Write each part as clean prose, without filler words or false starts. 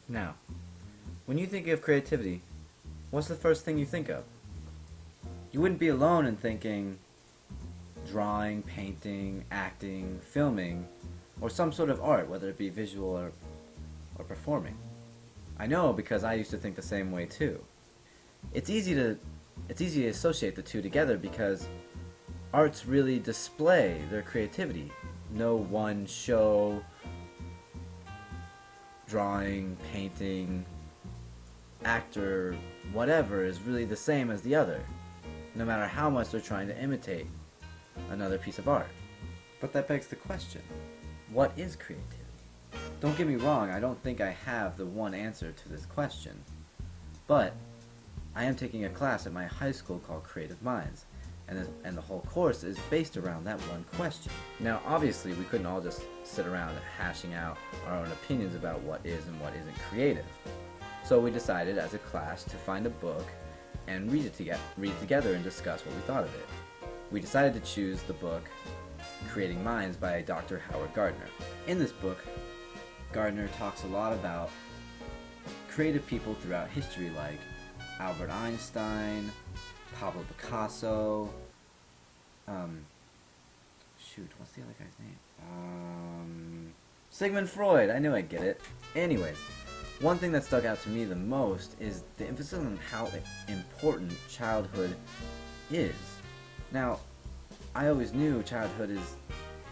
Now, when you think of creativity, what's the first thing you think of? You wouldn't be alone in thinking drawing, painting, acting, filming, or some sort of art, whether it be visual or performing. I know because I used to think the same way too. It's easy to associate the two together because arts really display their creativity. No one show, drawing, painting, actor, whatever is really the same as the other, no matter how much they're trying to imitate another piece of art. But that begs the question, what is creativity? Don't get me wrong, I don't think I have the one answer to this question, but I am taking a class at my high school called Creative Minds, and the whole course is based around that one question. Now, obviously, we couldn't all just sit around hashing out our own opinions about what is and what isn't creative. So we decided as a class to find a book and read it together and discuss what we thought of it. We decided to choose the book Creating Minds by Dr. Howard Gardner. In this book, Gardner talks a lot about creative people throughout history like Albert Einstein, Pablo Picasso, what's the other guy's name? Sigmund Freud, I knew I'd get it. Anyways, one thing that stuck out to me the most is the emphasis on how important childhood is. Now, I always knew childhood is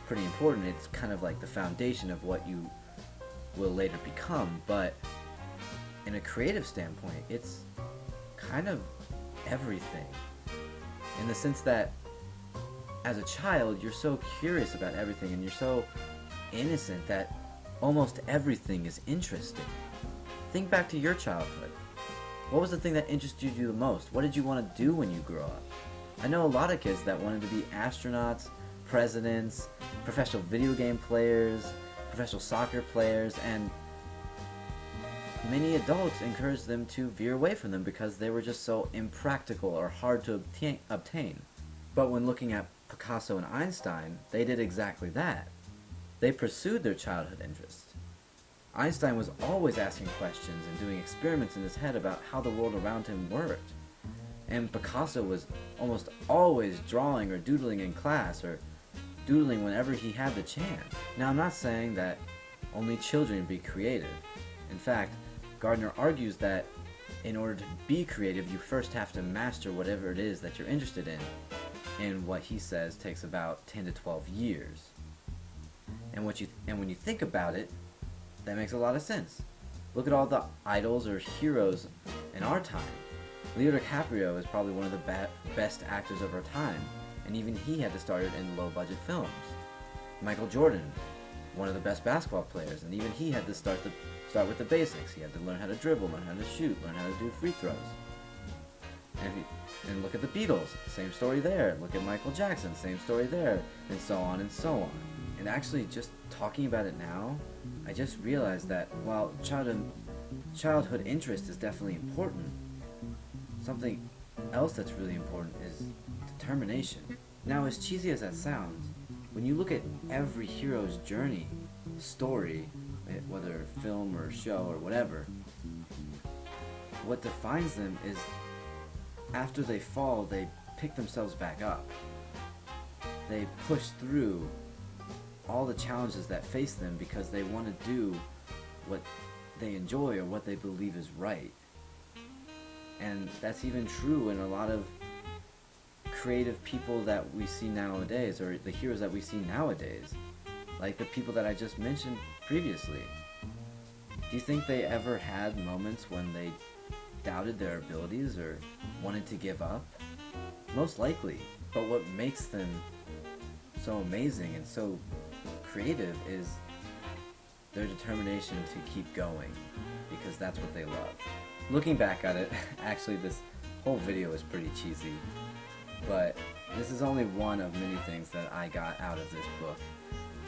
pretty important. It's kind of like the foundation of what you will later become, but in a creative standpoint, it's kind of everything. In the sense that as a child, you're so curious about everything and you're so innocent that almost everything is interesting. Think back to your childhood. What was the thing that interested you the most? What did you want to do when you grew up? I know a lot of kids that wanted to be astronauts, presidents, professional video game players, professional soccer players, and many adults encouraged them to veer away from them because they were just so impractical or hard to obtain. But when looking at Picasso and Einstein, they did exactly that. They pursued their childhood interests. Einstein was always asking questions and doing experiments in his head about how the world around him worked. And Picasso was almost always drawing or doodling in class or doodling whenever he had the chance. Now, I'm not saying that only children be creative. In fact, Gardner argues that in order to be creative, you first have to master whatever it is that you're interested in what he says takes about 10 to 12 years. And when you think about it, that makes a lot of sense. Look at all the idols or heroes in our time. Leo DiCaprio is probably one of the best actors of our time, and even he had to start it in low-budget films. Michael Jordan, one of the best basketball players, and even he had to start with the basics. He had to learn how to dribble, learn how to shoot, learn how to do free throws. And look at the Beatles, same story there. Look at Michael Jackson, same story there, and so on and so on. And actually, just talking about it now, I just realized that while childhood interest is definitely important, something else that's really important is determination. Now, as cheesy as that sounds, when you look at every hero's journey, story, whether film or show or whatever, what defines them is after they fall, they pick themselves back up. They push through all the challenges that face them because they want to do what they enjoy or what they believe is right. And that's even true in a lot of creative people that we see nowadays, or the heroes that we see nowadays, like the people that I just mentioned previously. Do you think they ever had moments when they doubted their abilities or wanted to give up? Most likely. But what makes them so amazing and so creative is their determination to keep going, because that's what they love. Looking back at it, actually this whole video is pretty cheesy, but this is only one of many things that I got out of this book.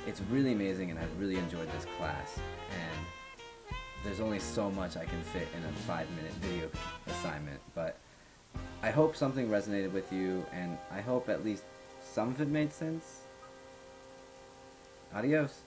It's really amazing and I've really enjoyed this class, and there's only so much I can fit in a 5-minute video assignment, but I hope something resonated with you, and I hope at least some of it made sense. Adios.